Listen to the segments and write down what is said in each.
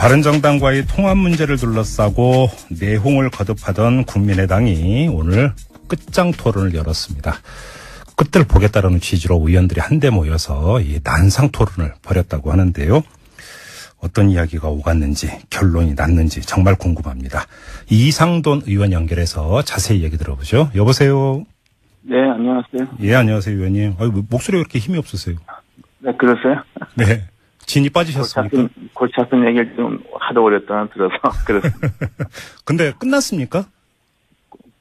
바른정당과의 통합 문제를 둘러싸고 내홍을 거듭하던 국민의당이 오늘 끝장 토론을 열었습니다. 끝을 보겠다라는 취지로 의원들이 한데 모여서 이 난상 토론을 벌였다고 하는데요. 어떤 이야기가 오갔는지 결론이 났는지 정말 궁금합니다. 이상돈 의원 연결해서 자세히 얘기 들어보죠. 여보세요. 네, 안녕하세요. 예, 안녕하세요, 의원님. 목소리가 그렇게 힘이 없으세요. 네, 그러세요? 네. 진이 빠지셨습니까? 골치 아픈 얘기를 좀 하도 오랫동안 들어서 그렇습니다. 근데 끝났습니까?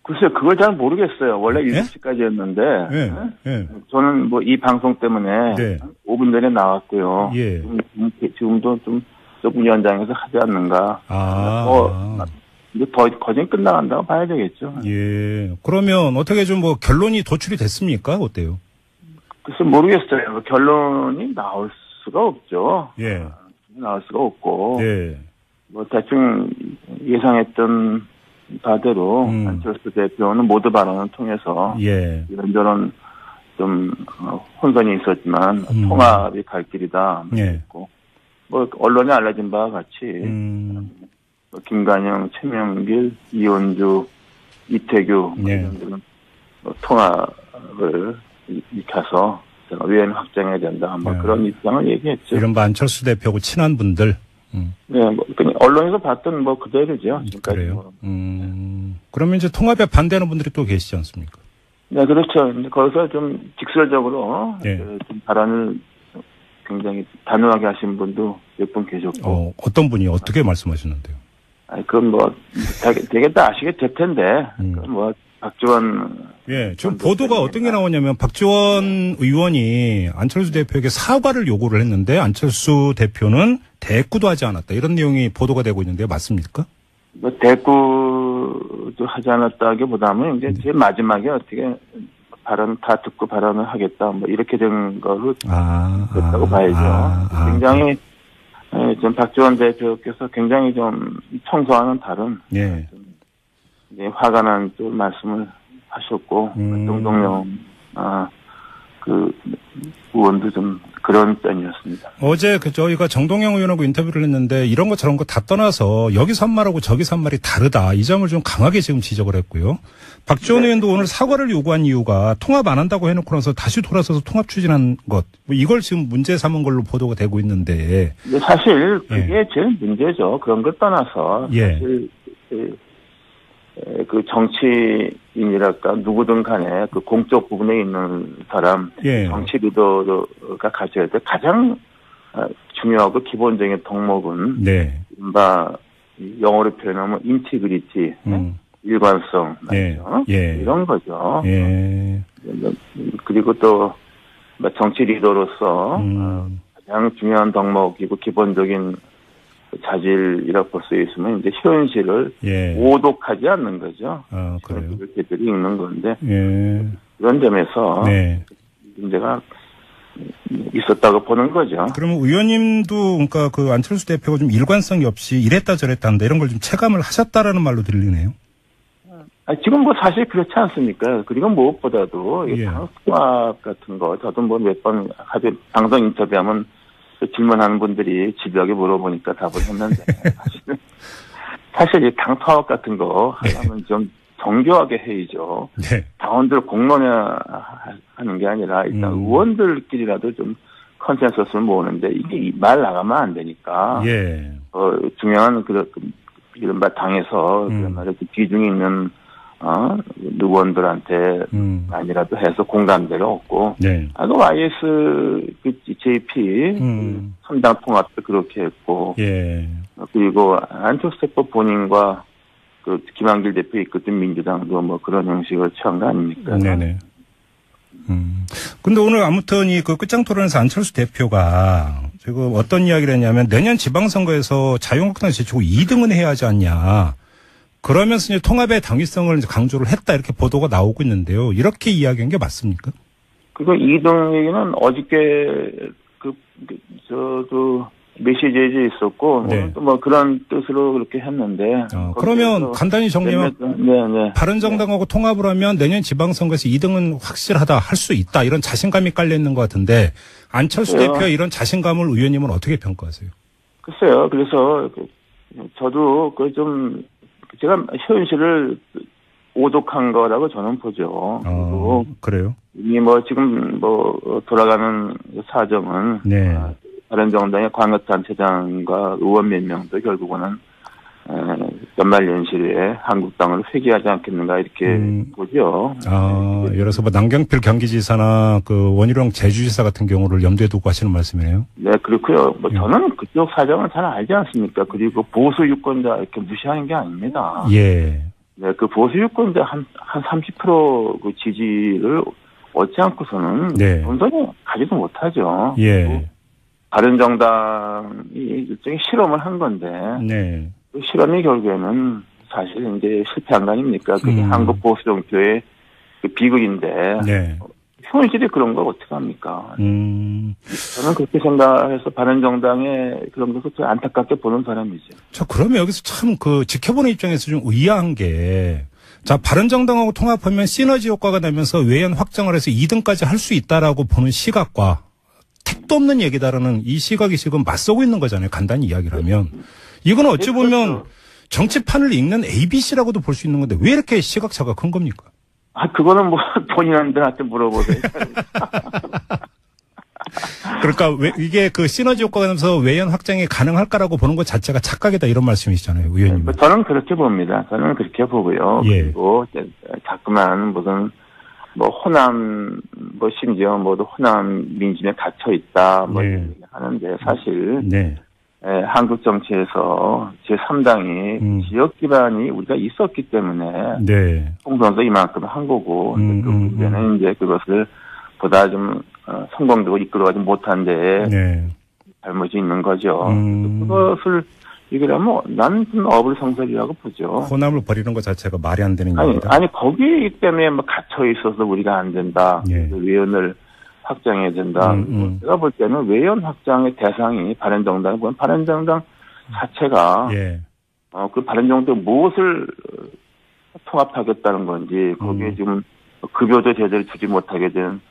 글쎄요, 그걸 잘 모르겠어요. 원래 예? 7시까지였는데 예, 예. 저는 뭐 이 방송 때문에 네. 5분 전에 나왔고요. 예. 지금도 좀 위원장에서 하지 않는가. 근데 거진 끝나간다고 봐야 되겠죠. 예. 그러면 어떻게 좀 뭐 결론이 도출이 됐습니까? 어때요? 글쎄 모르겠어요. 결론이 나올 수가 없죠. 예. 나올 수가 없고. 예. 뭐 대충 예상했던 바대로 안철수 대표는 모두 발언을 통해서 예. 이런저런 좀 혼선이 있었지만 통합이 갈 길이다. 예. 뭐 언론에 알려진 바와 같이 김관영, 최명길, 이원주, 이태규 예. 이런 통합을 익혀서 의원 확장해야 된다. 뭐 예. 그런 입장을 얘기했죠. 이른바 안철수 대표하고 친한 분들. 네, 뭐 그냥 언론에서 봤던 뭐 그대로죠. 지금까지. 그래요. 그러면 이제 통합에 반대하는 분들이 또 계시지 않습니까? 네, 그렇죠. 근데 거기서 좀 직설적으로 예. 좀 발언을 굉장히 단호하게 하신 분도 몇 분 계셨고. 어떤 분이 어떻게 말씀하셨는데요? 그건 뭐 되게 다 아시게 될 텐데. 그건 뭐 박지원. 예, 지금 보도가 어떤 게 나오냐면 박지원 의원이 안철수 대표에게 사과를 요구를 했는데 안철수 대표는 대꾸도 하지 않았다. 이런 내용이 보도가 되고 있는데요. 맞습니까? 뭐 대꾸도 하지 않았다기보다는 이제 제일 마지막에 어떻게 발언 다 듣고 발언을 하겠다. 뭐 이렇게 된 거로 됐다고 봐야죠. 굉장히 좀 박지원 대표께서 굉장히 좀 평소와는 다른 예. 이제 화가 난 좀 말씀을 하셨고 동동영 그 의원도 좀 그런 편이었습니다. 어제 저희가 정동영 의원하고 인터뷰를 했는데 이런 거 저런 거 다 떠나서 여기서 한 말하고 저기서 한 말이 다르다. 이 점을 좀 강하게 지금 지적을 했고요. 박지원 네. 의원도 오늘 사과를 요구한 이유가 통합 안 한다고 해놓고 나서 다시 돌아서서 통합 추진한 것. 뭐 이걸 지금 문제 삼은 걸로 보도가 되고 있는데. 사실 그게 제일 문제죠. 그런 걸 떠나서 사실 그 정치인이랄까 누구든 간에 그 공적 부분에 있는 사람 정치 리더가 가져야 될 가장 중요하고 기본적인 덕목은 이른바 영어로 표현하면 인티그리티 일관성 맞죠? 이런 거죠. 그리고 또 정치 리더로서 가장 중요한 덕목이고 기본적인 자질이라고 볼 수 있으면 이제 현실을 오독하지 않는 거죠. 그래요. 이렇게들이 읽는 건데 그런 점에서 문제가 있었다고 보는 거죠. 그러면 의원님도 그러니까 그 안철수 대표가 좀 일관성이 없이 이랬다 저랬다 한다 이런 걸 좀 체감을 하셨다라는 말로 들리네요. 지금 뭐 사실 그렇지 않습니까? 그리고 무엇보다도 통합 같은 거 저도 뭐 몇 번 방송 인터뷰하면 질문하는 분들이 집요하게 물어보니까 답을 했는데 사실 이 당 통합 같은 거 하려면 좀 정교하게 해야죠. 당원들 공론화하는 게 아니라 일단 의원들끼리라도 좀 컨센서스를 모으는데 이게 말 나가면 안 되니까 중요한 이른바 당에서 그런 말에 비중이 있는 의원들한테 아니라도 해서 공감대를 얻고 그 YS 그 JP 3당 통합도 그렇게 했고 그리고 안철수 대표 본인과 그 김한길 대표 이끄던 민주당도 뭐 그런 형식을 취한 거 아닙니까? 네네. 근데 오늘 아무튼 이 그 끝장 토론에서 안철수 대표가 지금 어떤 이야기를 했냐면 내년 지방선거에서 자유한국당 제치고 2등은 해야 하지 않냐. 그러면서 이제 통합의 당위성을 이제 강조를 했다 이렇게 보도가 나오고 있는데요. 이렇게 이야기한 게 맞습니까? 그거 2등 얘기는 어저께 저도 메시지에 있었고 또 뭐 그런 뜻으로 그렇게 했는데. 그러면 간단히 정리하면 바른정당하고 통합을 하면 내년 지방선거에서 2등은 확실하다 할 수 있다 이런 자신감이 깔려 있는 것 같은데 안철수 대표의 이런 자신감을 의원님은 어떻게 평가하세요? 글쎄요. 그래서 저도 제가 현실을 오독한 거라고 저는 보죠. 그래요? 이미 지금 돌아가는 사정은. 네. 바른정당의 광역단체장과 의원 몇 명도 결국은 연말연시에 한국당을 회귀하지 않겠는가 이렇게 보죠. 예를 들어서 남경필 경기지사나 원희룡 제주지사 같은 경우를 염두에 두고 하시는 말씀이네요. 네, 그렇고요. 저는 그쪽 사정을 잘 알지 않습니까? 그리고 보수 유권자 이렇게 무시하는 게 아닙니다. 예. 네, 그 보수 유권자 한 30% 그 지지를 얻지 않고서는 네. 온전히 가지도 못하죠. 예. 바른정당이 일종의 실험을 한 건데. 네. 그 실험이 결국에는 사실 이제 실패한 거 아닙니까? 그게 한국 보수정표의 그 비극인데. 네. 현실이 그런 걸 어떻게 합니까? 저는 그렇게 생각해서 바른정당의 그런 것을 좀 안타깝게 보는 사람이죠. 그러면 여기서 참 지켜보는 입장에서 좀 의아한 게, 바른정당하고 통합하면 시너지 효과가 나면서 외연 확장을 해서 2등까지 할 수 있다라고 보는 시각과 택도 없는 얘기다라는 이 시각이 지금 맞서고 있는 거잖아요. 간단히 이야기를 하면. 이건 어찌 보면 정치판을 읽는 ABC라고도 볼 수 있는 건데 왜 이렇게 시각차가 큰 겁니까? 그거는 본인한테 물어보세요. 그러니까 이게 시너지 효과가 나면서 외연 확장이 가능할까라고 보는 것 자체가 착각이다 이런 말씀이시잖아요, 의원님. 저는 그렇게 봅니다. 저는 그렇게 보고요. 예. 그리고 자꾸만 무슨 호남 심지어 호남 민심에 갇혀 있다 네. 하는데 사실 네. 한국 정치에서 제3당이 지역 기반이 우리가 있었기 때문에 네. 총선도 이만큼 한 거고 그 문제는 이제 그것을 보다 좀 성공적으로 이끌어가지 못한 데에 네. 잘못이 있는 거죠. 그것을 얘기하면 나는 좀 어불성설이라고 보죠. 호남을 버리는 것 자체가 말이 안 되는 겁니다. 아니 거기 때문에 갇혀 있어서 우리가 안 된다. 예. 외연을 확장해야 된다. 제가 볼 때는 외연 확장의 대상이 바른정당이 보면 바른정당 자체가 예. 그 바른정당 무엇을 통합하겠다는 건지 거기에 지금 급여도 제대로 주지 못하게 된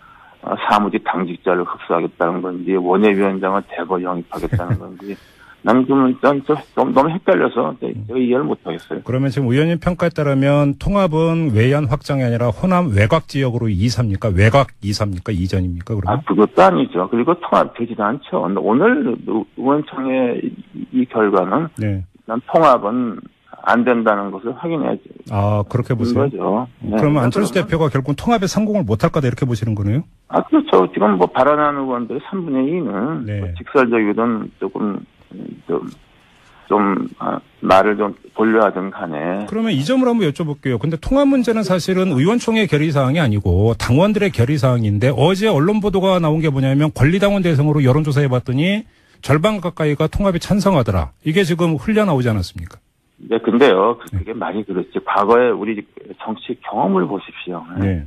사무직 당직자를 흡수하겠다는 건지 원외위원장을 대거 영입하겠다는 건지 난 좀 너무 헷갈려서 제가 이해를 못하겠어요. 그러면 지금 의원님 평가에 따르면 통합은 외연 확장이 아니라 호남 외곽 지역으로 이사입니까? 외곽 이사입니까? 이전입니까? 그러면? 그것도 아니죠. 그리고 통합되지도 않죠. 오늘 의원총회 이 결과는 네. 난 통합은 안 된다는 것을 확인해야지. 그렇게 보세요? 거죠. 네. 그러면 안철수 대표가 결국은 통합에 성공을 못할 거다 이렇게 보시는 거네요? 그렇죠. 지금 발언하는 의원들의 3분의 2는 네. 직설적이든 좀 말을 좀 돌려하든 간에. 그러면 이 점을 한번 여쭤볼게요. 근데 통합 문제는 사실은 의원총회 결의사항이 아니고 당원들의 결의사항인데 어제 언론 보도가 나온 게 뭐냐면 권리당원 대상으로 여론조사 해봤더니 절반 가까이가 통합에 찬성하더라. 이게 지금 흘려나오지 않았습니까? 네, 근데요. 그게 많이 그렇지. 과거에 우리 정치 경험을 보십시오. 네.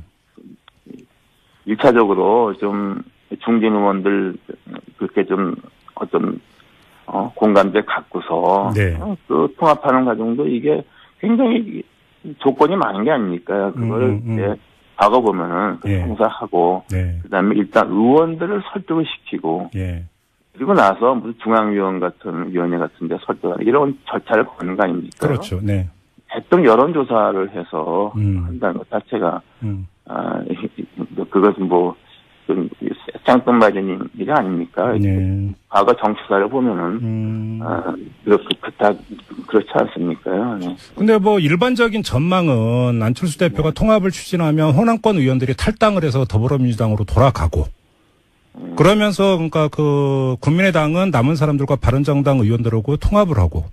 1차적으로 좀 중진 의원들 그렇게 좀 어떤 공감대 갖고서 네. 그 통합하는 과정도 이게 굉장히 조건이 많은 게 아닙니까? 그거를 이제 과거 보면은 예. 행사하고 네. 그다음에 일단 의원들을 설득을 시키고 예. 그리고 나서 무슨 중앙위원 같은 위원회 같은 데 설득하는 이런 절차를 거는 거 아닙니까? 그렇죠. 네. 대통령 여론조사를 해서 한다는 것 자체가 그것은 좀 짱돈 맞은 일이 아닙니까? 네. 과거 정치사를 보면은 그렇지 않습니까? 네. 근데 일반적인 전망은 안철수 대표가 통합을 추진하면 호남권 의원들이 탈당을 해서 더불어민주당으로 돌아가고 그러면서 그러니까 국민의당은 남은 사람들과 바른정당 의원들하고 통합을 하고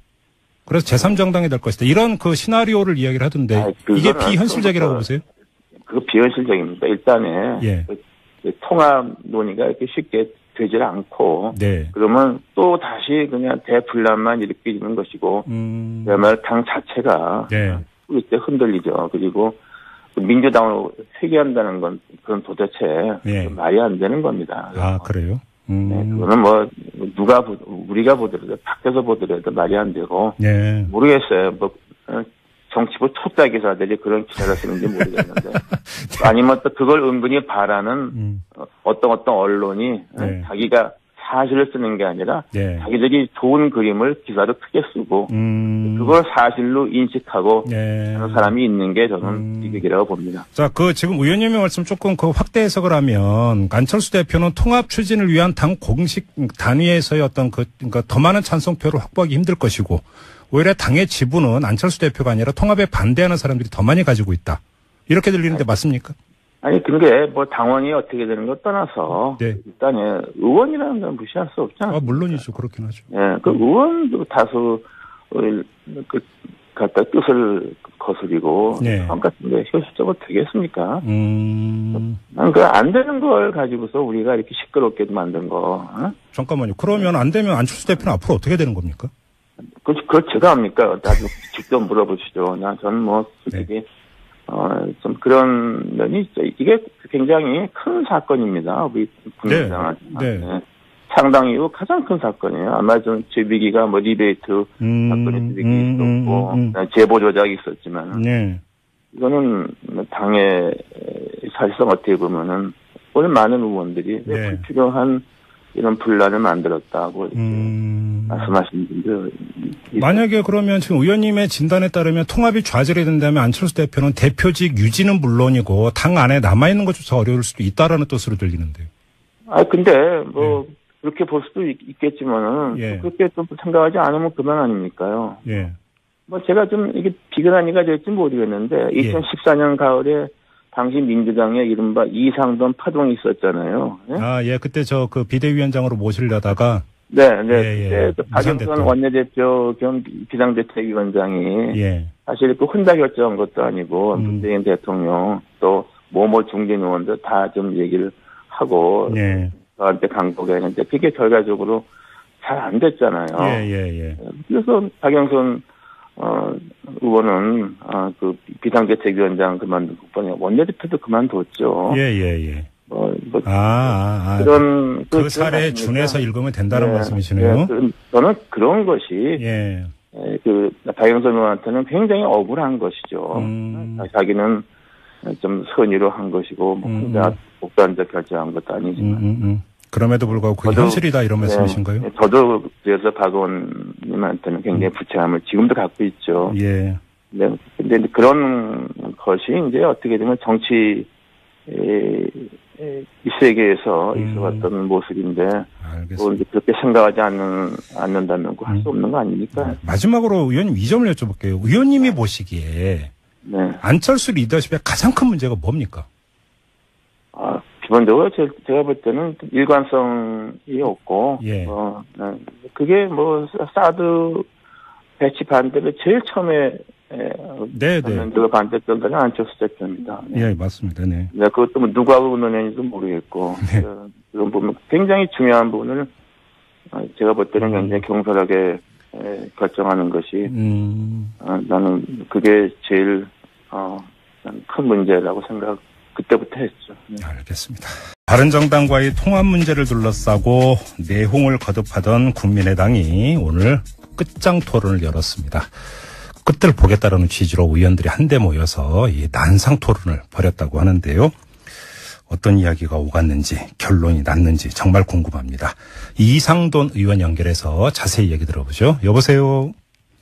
그래서 제3정당이 될 것이다. 이런 시나리오를 이야기를 하던데 이게 비현실적이라고 보세요? 그거 비현실적입니다. 일단은 예. 통합 논의가 이렇게 쉽게 되질 않고 네. 그러면 또 다시 그냥 대분란만 일으키는 것이고 그야말로 당 자체가 네. 이때 흔들리죠. 그리고 민주당으로 회귀한다는 건 그건 도대체 네. 말이 안 되는 겁니다. 그래요? 네, 그거는 우리가 보더라도 밖에서 보더라도 말이 안 되고 네. 모르겠어요. 정치부 초짜 기사들이 그런 기사를 쓰는지 모르겠는데 아니면 또 그걸 은근히 바라는 어떤 언론이 네. 자기가 사실을 쓰는 게 아니라 네. 자기들이 좋은 그림을 기사로 크게 쓰고 그걸 사실로 인식하고 하는 사람이 있는 게 저는 비극이라고 봅니다. 자, 지금 의원님의 말씀 조금 확대 해석을 하면 안철수 대표는 통합 추진을 위한 당 공식 단위에서의 어떤 그러니까 더 많은 찬성표를 확보하기 힘들 것이고 오히려 당의 지분은 안철수 대표가 아니라 통합에 반대하는 사람들이 더 많이 가지고 있다. 이렇게 들리는데 맞습니까? 아니, 근데 뭐 당원이 어떻게 되는 것 떠나서 네. 일단 의원이라는 건 무시할 수 없잖아요. 물론이죠. 그렇긴 하죠. 예, 그 의원도 다수 갖다 뜻을 거스리고 네. 같은 게 현실적으로 되겠습니까? 난 그 안 되는 걸 가지고서 우리가 이렇게 시끄럽게 만든 거. 잠깐만요. 그러면 안 되면 안철수 대표는 앞으로 어떻게 되는 겁니까? 그걸 제가 합니까? 나도 직접 물어보시죠. 저는 뭐 솔직히 네. 좀 그런 면이 있죠. 이게 굉장히 큰 사건입니다. 우리 국민당한테. 네. 네. 창당 이후 가장 큰 사건이에요. 아마 좀 제비기가 뭐 리베이트 사건이 제비기 있었고 제보 조작이 있었지만 네. 이거는 당의 사실상 어떻게 보면은 오늘 많은 의원들이 왜 불필요한 이런 분란을 만들었다고 이렇게 말씀하시는 분들. 만약에 그러면 지금 의원님의 진단에 따르면 통합이 좌절이 된다면 안철수 대표는 대표직 유지는 물론이고 당 안에 남아있는 것조차 어려울 수도 있다라는 뜻으로 들리는데요. 근데 뭐 그렇게 볼 수도 있겠지만은 그렇게 좀 생각하지 않으면 그만 아닙니까요? 예. 뭐 제가 좀 이게 비근한이가 될지 모르겠는데 2014년 가을에 당시 민주당의 이른바 이상돈 파동이 있었잖아요. 예. 그때 그 비대위원장으로 모시려다가. 네. 그때 박영선 원내대표 겸 비상대책위원장이. 사실 혼자 결정한 것도 아니고 문재인 대통령 또 모모 중진 의원들 다 좀 얘기를 하고. 저한테 강복했는데 그게 결과적으로 잘 안 됐잖아요. 그래서 박영선 의원은 그 비상대책위원장 그만두고 원내대표도 그만뒀죠. 그런 그 사례에 준해서 읽으면 된다는 말씀이시네요. 저는 그런 것이 그 박영선 의원한테는 굉장히 억울한 것이죠. 자기는 좀 선의로 한 것이고 뭐 혼자 독단적 결정한 것도 아니지만. 그럼에도 불구하고 그게 현실이다 이런 말씀이신가요? 저도 그래서 박 의원님한테는 굉장히 부채함을 지금도 갖고 있죠. 근데 그런 것이 이제 어떻게 되면 정치 이 세계에서 있어왔던 모습인데 뭐 이제 그렇게 생각하지 않는다면 할 수 없는 거 아닙니까? 마지막으로 의원님 이 점을 여쭤볼게요. 의원님이 보시기에 안철수 리더십의 가장 큰 문제가 뭡니까? 기본적으로 제가 볼 때는 일관성이 없고, 그게 뭐, 사드 배치 반대를 제일 처음에, 반대했던 데는 안철수 대표입니다. 맞습니다. 그것도 뭐 누가 의논했는지도 모르겠고, 이런 부분 굉장히 중요한 부분을 제가 볼 때는 굉장히 경솔하게 결정하는 것이, 나는 그게 제일, 큰 문제라고 그때부터 했죠. 알겠습니다. 바른정당과의 통합 문제를 둘러싸고 내홍을 거듭하던 국민의당이 오늘 끝장 토론을 열었습니다. 끝을 보겠다라는 취지로 의원들이 한데 모여서 이 난상 토론을 벌였다고 하는데요. 어떤 이야기가 오갔는지 결론이 났는지 정말 궁금합니다. 이상돈 의원 연결해서 자세히 얘기 들어보죠. 여보세요.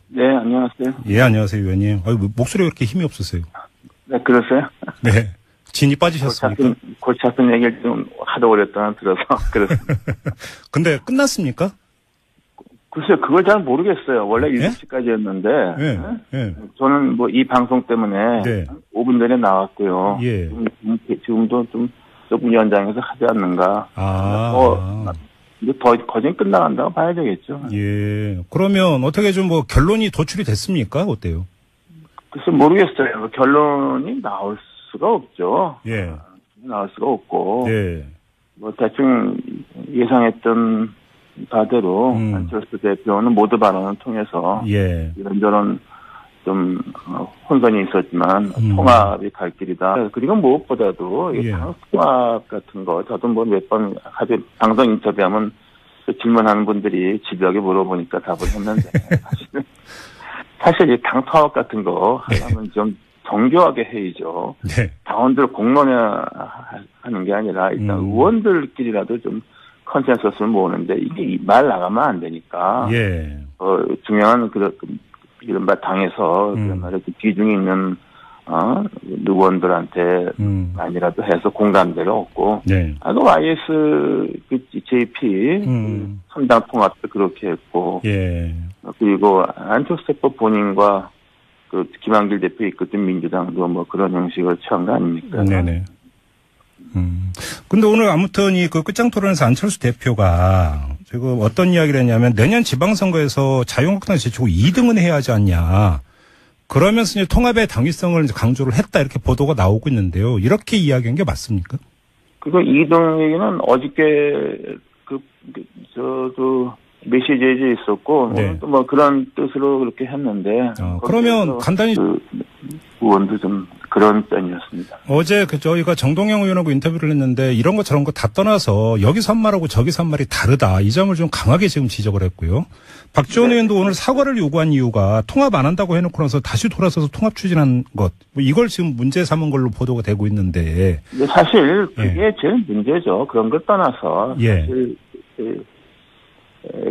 네, 안녕하세요. 안녕하세요, 의원님. 목소리가 그렇게 힘이 없으세요. 네, 그러세요? 네. 진이 빠지셨습니까? 골치 아픈 얘기를 좀 하도 오랫동안 들어서 그렇습니다. 근데 끝났습니까? 글쎄요, 그걸 잘 모르겠어요. 원래 7시까지였는데 저는 뭐 이 방송 때문에 5분 전에 나왔고요. 지금도 좀 조금 연장해서 하지 않는가. 이제 거진 끝나간다고 봐야 되겠죠. 그러면 어떻게 좀 뭐 결론이 도출이 됐습니까? 어때요? 글쎄 모르겠어요. 결론이 나올 수가 없죠. 나올 수가 없고. 뭐 대충 예상했던 바대로 안철수 대표는 모두 발언을 통해서 이런저런 좀 혼선이 있었지만 통합이 갈 길이다. 그리고 무엇보다도 통합 같은 거 저도 뭐 몇 번 방송 인터뷰하면 질문하는 분들이 집요하게 물어보니까 답을 했는데 사실 이 당 통합 같은 거 하려면 좀 정교하게 해야죠. 당원들 공론화 하는 게 아니라 일단 의원들끼리라도 좀 컨센서스를 모으는데 이게 말 나가면 안 되니까. 예. 중요한 이른바 당에서 그런 말에 비중이 있는 의원들한테 만이라도 해서 공감대를 얻고. 네. 그 YS JP 선당 통합도 그렇게 했고. 예. 그리고 안철수 대표 본인과 그 김한길 대표 이끌던 민주당도 뭐 그런 형식을 취한 거 아닙니까? 네네. 근데 오늘 아무튼 그 끝장 토론에서 안철수 대표가 지금 어떤 이야기를 했냐면 내년 지방선거에서 자유한국당 제치고 2등은 해야 하지 않냐. 그러면서 이제 통합의 당위성을 강조를 했다 이렇게 보도가 나오고 있는데요. 이렇게 이야기한 게 맞습니까? 그거 2등 얘기는 어저께 저도 메시지에 있었고 네. 또 뭐 그런 뜻으로 그렇게 했는데. 그러면 간단히 의원도 좀 그런 편이었습니다. 어제 저희가 정동영 의원하고 인터뷰를 했는데 이런 거 저런 거 다 떠나서 여기서 한 말하고 저기서 한 말이 다르다. 이 점을 좀 강하게 지금 지적을 했고요. 박지원 의원도 오늘 사과를 요구한 이유가 통합 안 한다고 해놓고 나서 다시 돌아서서 통합 추진한 것. 뭐 이걸 지금 문제 삼은 걸로 보도가 되고 있는데. 사실 그게 제일 문제죠. 그런 걸 떠나서. 사실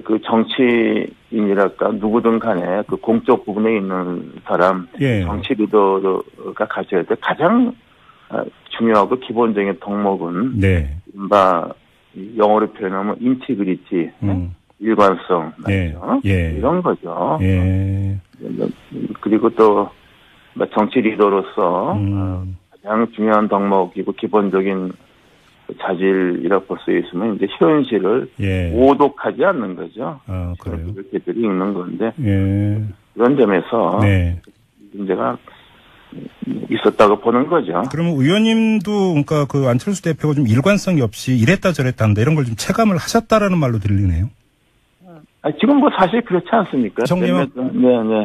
그 정치인이랄까 누구든 간에 그 공적 부분에 있는 사람, 정치 리더가 가져야 될 가장 중요하고 기본적인 덕목은 영어로 표현하면 인티그리티, 일관성, 이런 거죠. 그리고 또 정치 리더로서 가장 중요한 덕목이고 기본적인 자질이라고 볼 수 있으면 이제 현실을 오독하지 않는 거죠. 그래요. 이렇게들이 있는 건데 그런 점에서 문제가 있었다고 보는 거죠. 그러면 의원님도 그러니까 그 안철수 대표가 좀 일관성이 없이 이랬다 저랬다 한다 이런 걸 좀 체감을 하셨다라는 말로 들리네요. 지금 뭐 사실 그렇지 않습니까?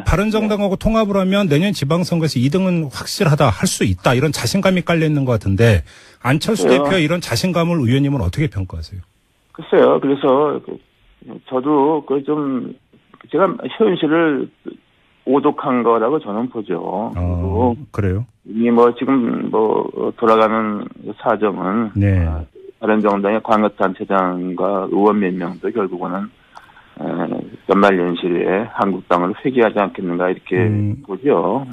바른정당하고 통합을 하면 내년 지방선거에서 2등은 확실하다 할 수 있다 이런 자신감이 깔려 있는 것 같은데 안철수 대표의 이런 자신감을 의원님은 어떻게 평가하세요? 글쎄요. 그래서 저도 제가 현실을 오독한 거라고 저는 보죠. 그래요? 이미 지금 돌아가는 사정은 바른정당의 광역단체장과 의원 몇 명도 결국은 연말연시에 한국당을 회귀하지 않겠는가 이렇게 보죠.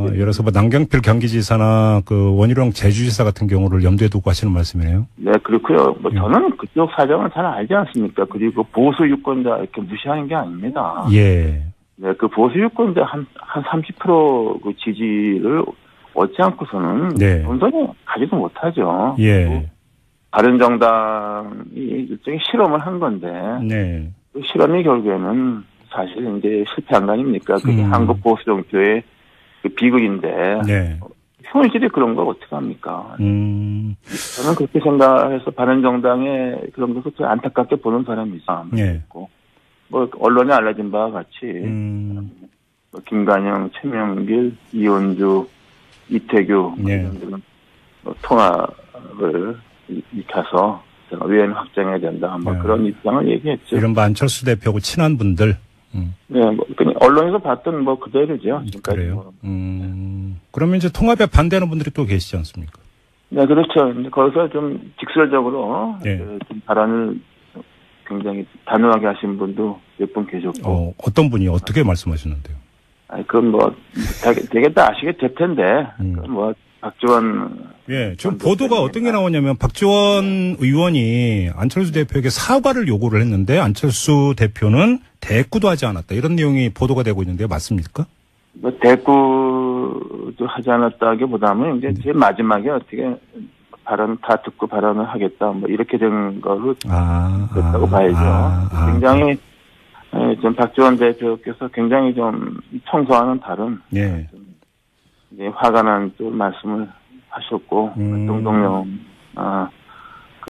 예를 들어서 남경필 경기지사나 그 원희룡 제주지사 같은 경우를 염두에 두고 하시는 말씀이네요. 네, 그렇고요. 저는 그쪽 사정을 잘 알지 않습니까? 그리고 보수 유권자 이렇게 무시하는 게 아닙니다. 네, 그 보수 유권자 한 30% 그 지지를 얻지 않고서는 온전히 가지도 못하죠. 바른정당이 일종의 실험을 한 건데. 그 실험이 결국에는 사실 이제 실패한 거 아닙니까? 그게 한국 보수 정표의 그 비극인데. 현실이 그런 걸 어떻게 합니까? 저는 그렇게 생각해서 바른정당의 그런 것을 좀 안타깝게 보는 사람이죠. 언론에 알려진 바와 같이, 김관영, 최명길, 이원주, 이태규, 통합을 익혀서 의원 확장해야 된다. 그런 입장을 얘기했죠. 이른바 안철수 대표하고 친한 분들. 그냥 언론에서 봤던 그대로죠. 그래요. 그러면 이제 통합에 반대하는 분들이 또 계시지 않습니까? 네, 그렇죠. 거기서 좀 직설적으로 좀 발언을 굉장히 단호하게 하신 분도 몇 분 계셨고. 어떤 분이 어떻게 말씀하셨는데요? 그건 되게 다 아시게 될 텐데. 박지원. 지금 보도가 어떤 게 나오냐면 박지원 의원이 안철수 대표에게 사과를 요구를 했는데 안철수 대표는 대꾸도 하지 않았다. 이런 내용이 보도가 되고 있는데요. 맞습니까? 대꾸도 하지 않았다기보다는 이제 제일 마지막에 어떻게 발언 다 듣고 발언을 하겠다. 이렇게 된 거로 됐다고 봐야죠. 굉장히 좀 박지원 대표께서 굉장히 좀 평소와는 다른 화가 난 또 말씀을 하셨고, 동동영